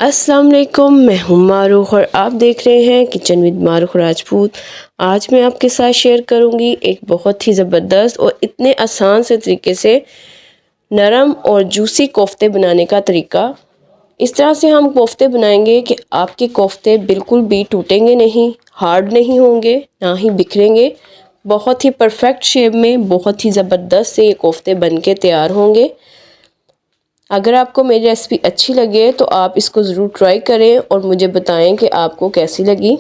अस्सलाम वालेकुम, मैं हूं मारूख और आप देख रहे हैं किचन विद मारूख राजपूत। आज मैं आपके साथ शेयर करूंगी एक बहुत ही ज़बरदस्त और इतने आसान से तरीके से नरम और जूसी कोफ्ते बनाने का तरीका। इस तरह से हम कोफ्ते बनाएंगे कि आपके कोफ्ते बिल्कुल भी टूटेंगे नहीं, हार्ड नहीं होंगे, ना ही बिखरेंगे। बहुत ही परफेक्ट शेप में बहुत ही ज़बरदस्त से ये कोफ्ते बन के तैयार होंगे। अगर आपको मेरी रेसिपी अच्छी लगे तो आप इसको ज़रूर ट्राई करें और मुझे बताएं कि आपको कैसी लगी।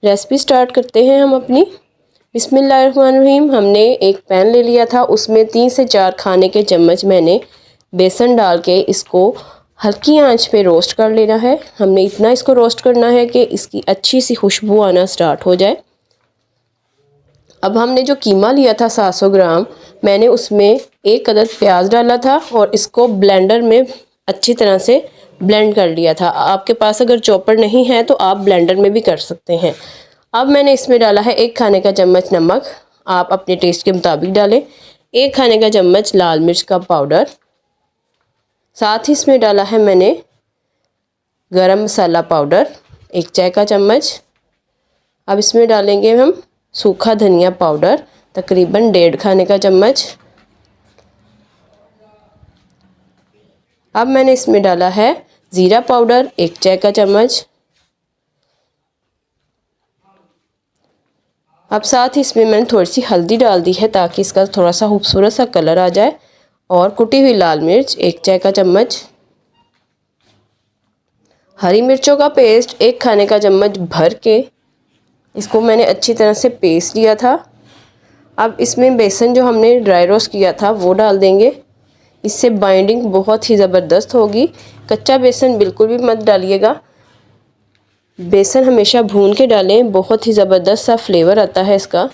रेसिपी स्टार्ट करते हैं हम अपनी। बिस्मिल्लाहिर्रहमानिर्रहीम। हमने एक पैन ले लिया था, उसमें 3 से 4 खाने के चम्मच मैंने बेसन डाल के इसको हल्की आंच पे रोस्ट कर लेना है। हमने इतना इसको रोस्ट करना है कि इसकी अच्छी सी खुशबू आना स्टार्ट हो जाए। अब हमने जो कीमा लिया था 700 ग्राम, मैंने उसमें 1 अदद प्याज डाला था और इसको ब्लेंडर में अच्छी तरह से ब्लेंड कर लिया था। आपके पास अगर चॉपर नहीं है तो आप ब्लेंडर में भी कर सकते हैं। अब मैंने इसमें डाला है 1 खाने का चम्मच नमक, आप अपने टेस्ट के मुताबिक डालें। 1 खाने का चम्मच लाल मिर्च का पाउडर, साथ ही इसमें डाला है मैंने गरम मसाला पाउडर 1 चाय का चम्मच। अब इसमें डालेंगे हम सूखा धनिया पाउडर तकरीबन 1.5 खाने का चम्मच। अब मैंने इसमें डाला है ज़ीरा पाउडर 1 चाय का चम्मच। अब साथ ही इसमें मैंने थोड़ी सी हल्दी डाल दी है ताकि इसका थोड़ा सा खूबसूरत सा कलर आ जाए, और कुटी हुई लाल मिर्च 1 चाय का चम्मच। हरी मिर्चों का पेस्ट 1 खाने का चम्मच भर के इसको मैंने अच्छी तरह से पेस्ट लिया था। अब इसमें बेसन जो हमने ड्राई रोस्ट किया था वो डाल देंगे। इससे बाइंडिंग बहुत ही ज़बरदस्त होगी। कच्चा बेसन बिल्कुल भी मत डालिएगा, बेसन हमेशा भून के डालें, बहुत ही ज़बरदस्त सा फ्लेवर आता है इसका।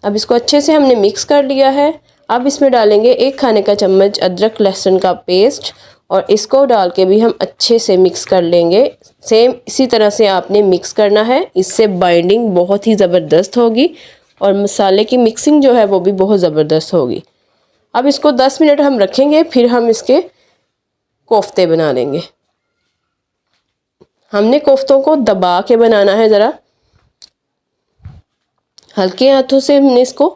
अब इसको अच्छे से हमने मिक्स कर लिया है। अब इसमें डालेंगे 1 खाने का चम्मच अदरक लहसुन का पेस्ट और इसको डाल के भी हम अच्छे से मिक्स कर लेंगे। सेम इसी तरह से आपने मिक्स करना है, इससे बाइंडिंग बहुत ही ज़बरदस्त होगी और मसाले की मिक्सिंग जो है वो भी बहुत ज़बरदस्त होगी। अब इसको 10 मिनट हम रखेंगे, फिर हम इसके कोफ्ते बना लेंगे। हमने कोफ्तों को दबा के बनाना है, ज़रा हल्के हाथों से हमने इसको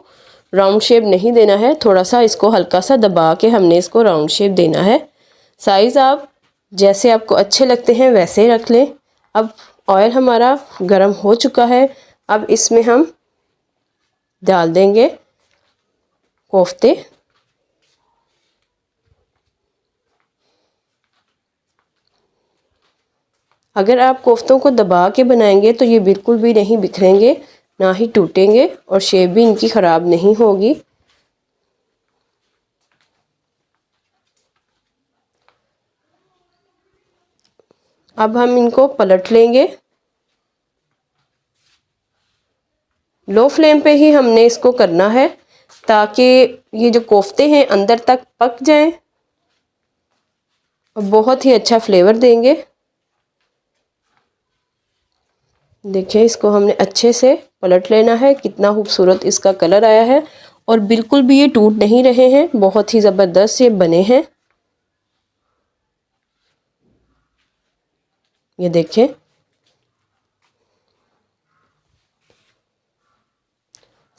राउंड शेप नहीं देना है, थोड़ा सा इसको हल्का सा दबा के हमने इसको राउंड शेप देना है। साइज़ आप जैसे आपको अच्छे लगते हैं वैसे ही रख लें। अब ऑयल हमारा गरम हो चुका है, अब इसमें हम डाल देंगे कोफ्ते। अगर आप कोफ्तों को दबा के बनाएंगे तो ये बिल्कुल भी नहीं बिखरेंगे, ना ही टूटेंगे और शेप भी इनकी ख़राब नहीं होगी। अब हम इनको पलट लेंगे। लो फ्लेम पे ही हमने इसको करना है ताकि ये जो कोफ्ते हैं अंदर तक पक जाएं और बहुत ही अच्छा फ्लेवर देंगे। देखिए इसको हमने अच्छे से पलट लेना है, कितना खूबसूरत इसका कलर आया है और बिल्कुल भी ये टूट नहीं रहे हैं, बहुत ही ज़बरदस्त ये बने हैं। ये देखिए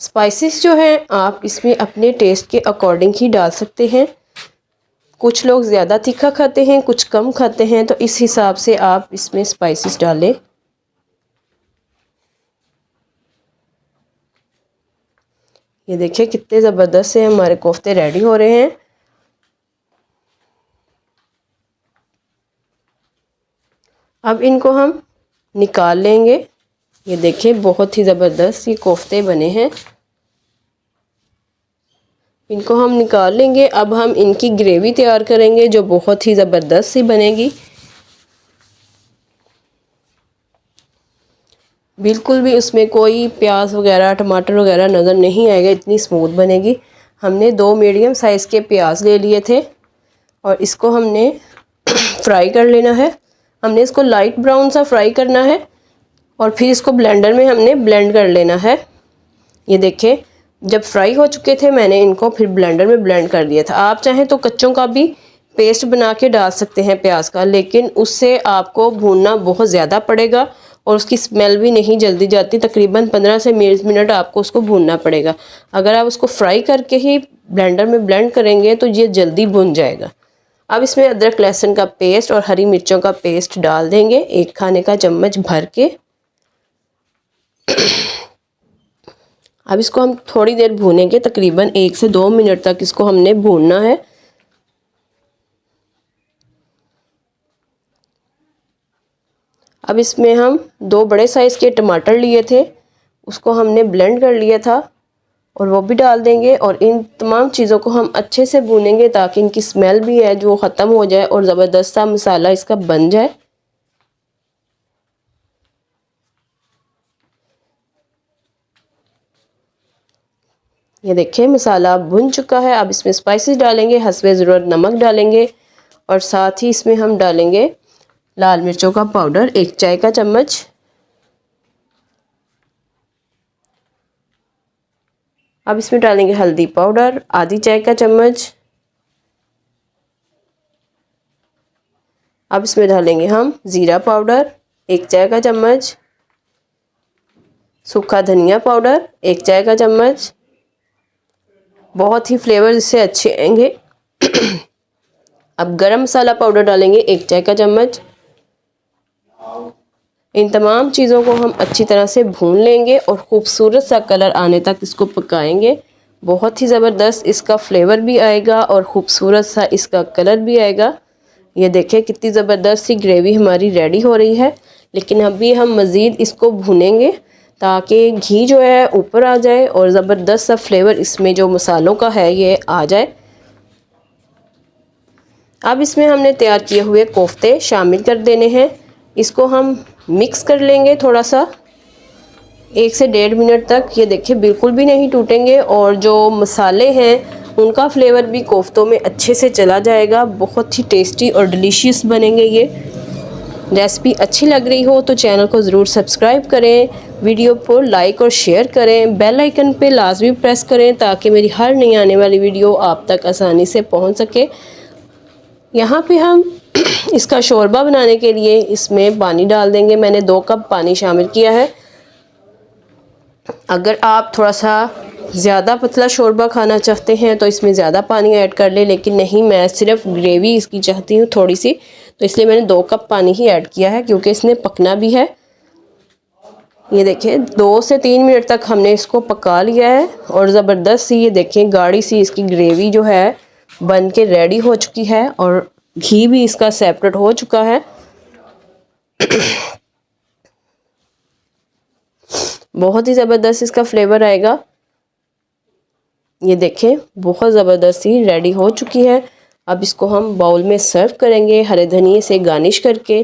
स्पाइसेस जो हैं आप इसमें अपने टेस्ट के अकॉर्डिंग ही डाल सकते हैं। कुछ लोग ज़्यादा तीखा खाते हैं, कुछ कम खाते हैं, तो इस हिसाब से आप इसमें स्पाइसेस डालें। ये देखिए कितने ज़बरदस्त से हमारे कोफ्ते रेडी हो रहे हैं। अब इनको हम निकाल लेंगे। ये देखिए बहुत ही ज़बरदस्त ये कोफ्ते बने हैं, इनको हम निकाल लेंगे। अब हम इनकी ग्रेवी तैयार करेंगे जो बहुत ही ज़बरदस्त सी बनेगी। बिल्कुल भी उसमें कोई प्याज वगैरह टमाटर वगैरह नज़र नहीं आएगा, इतनी स्मूथ बनेगी। हमने 2 मीडियम साइज़ के प्याज ले लिए थे और इसको हमने फ्राई कर लेना है। हमने इसको लाइट ब्राउन सा फ्राई करना है और फिर इसको ब्लेंडर में हमने ब्लेंड कर लेना है। ये देखिए जब फ्राई हो चुके थे मैंने इनको फिर ब्लेंडर में ब्लेंड कर दिया था। आप चाहें तो कच्चों का भी पेस्ट बना के डाल सकते हैं प्याज का, लेकिन उससे आपको भूनना बहुत ज़्यादा पड़ेगा और उसकी स्मेल भी नहीं जल्दी जाती। तकरीबन 15 से 20 मिनट आपको उसको भूनना पड़ेगा। अगर आप उसको फ्राई करके ही ब्लेंडर में ब्लेंड करेंगे तो ये जल्दी भुन जाएगा। अब इसमें अदरक लहसुन का पेस्ट और हरी मिर्चों का पेस्ट डाल देंगे 1 खाने का चम्मच भर के। अब इसको हम थोड़ी देर भूनेंगे, तकरीबन 1 से 2 मिनट तक इसको हमने भूनना है। अब इसमें हम 2 बड़े साइज़ के टमाटर लिए थे, उसको हमने ब्लेंड कर लिया था और वो भी डाल देंगे। और इन तमाम चीज़ों को हम अच्छे से भूनेंगे ताकि इनकी स्मेल भी है जो ख़त्म हो जाए और ज़बरदस्त सा मसाला इसका बन जाए। ये देखिए मसाला भुन चुका है। अब इसमें स्पाइसेस डालेंगे, हस्बे ज़रूरत नमक डालेंगे और साथ ही इसमें हम डालेंगे लाल मिर्चों का पाउडर 1 चाय का चम्मच। अब इसमें डालेंगे हल्दी पाउडर आधी चाय का चम्मच। अब इसमें डालेंगे हम ज़ीरा पाउडर 1 चाय का चम्मच, सूखा धनिया पाउडर 1 चाय का चम्मच। बहुत ही फ्लेवर इससे अच्छे आएंगे। अब गरम मसाला पाउडर डालेंगे 1 चाय का चम्मच। इन तमाम चीज़ों को हम अच्छी तरह से भून लेंगे और ख़ूबसूरत सा कलर आने तक इसको पकाएंगे। बहुत ही ज़बरदस्त इसका फ्लेवर भी आएगा और ख़ूबसूरत सा इसका कलर भी आएगा। ये देखिए कितनी ज़बरदस्त सी ग्रेवी हमारी रेडी हो रही है। लेकिन अभी हम मज़ीद इसको भूनेंगे ताकि घी जो है ऊपर आ जाए और ज़बरदस्त सा फ्लेवर इसमें जो मसालों का है ये आ जाए। अब इसमें हमने तैयार किए हुए कोफ्ते शामिल कर देने हैं। इसको हम मिक्स कर लेंगे थोड़ा सा 1 से 1.5 मिनट तक। ये देखिए बिल्कुल भी नहीं टूटेंगे और जो मसाले हैं उनका फ्लेवर भी कोफ्तों में अच्छे से चला जाएगा। बहुत ही टेस्टी और डिलीशियस बनेंगे ये। रेसिपी अच्छी लग रही हो तो चैनल को ज़रूर सब्सक्राइब करें, वीडियो को लाइक और शेयर करें, बेल आइकन पे लाजमी प्रेस करें ताकि मेरी हर नई आने वाली वीडियो आप तक आसानी से पहुंच सके। यहाँ पे हम इसका शोरबा बनाने के लिए इसमें पानी डाल देंगे। मैंने 2 कप पानी शामिल किया है। अगर आप थोड़ा सा ज़्यादा पतला शोरबा खाना चाहते हैं तो इसमें ज़्यादा पानी ऐड कर ले, लेकिन नहीं मैं सिर्फ ग्रेवी इसकी चाहती हूँ थोड़ी सी, तो इसलिए मैंने 2 कप पानी ही ऐड किया है क्योंकि इसने पकना भी है। ये देखिए 2 से 3 मिनट तक हमने इसको पका लिया है और ज़बरदस्त सी ये देखें गाढ़ी सी इसकी ग्रेवी जो है बन के रेडी हो चुकी है और घी भी इसका सेपरेट हो चुका है। बहुत ही ज़बरदस्त इसका फ्लेवर आएगा। ये देखें बहुत ज़बरदस्त ही रेडी हो चुकी है। अब इसको हम बाउल में सर्व करेंगे हरे धनिए से गार्निश करके।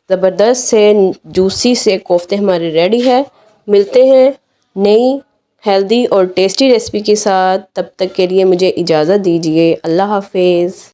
ज़बरदस्त से जूसी से कोफ्ते हमारे रेडी है। मिलते हैं नई हेल्दी और टेस्टी रेसिपी के साथ, तब तक के लिए मुझे इजाज़त दीजिए। अल्लाह हाफिज़।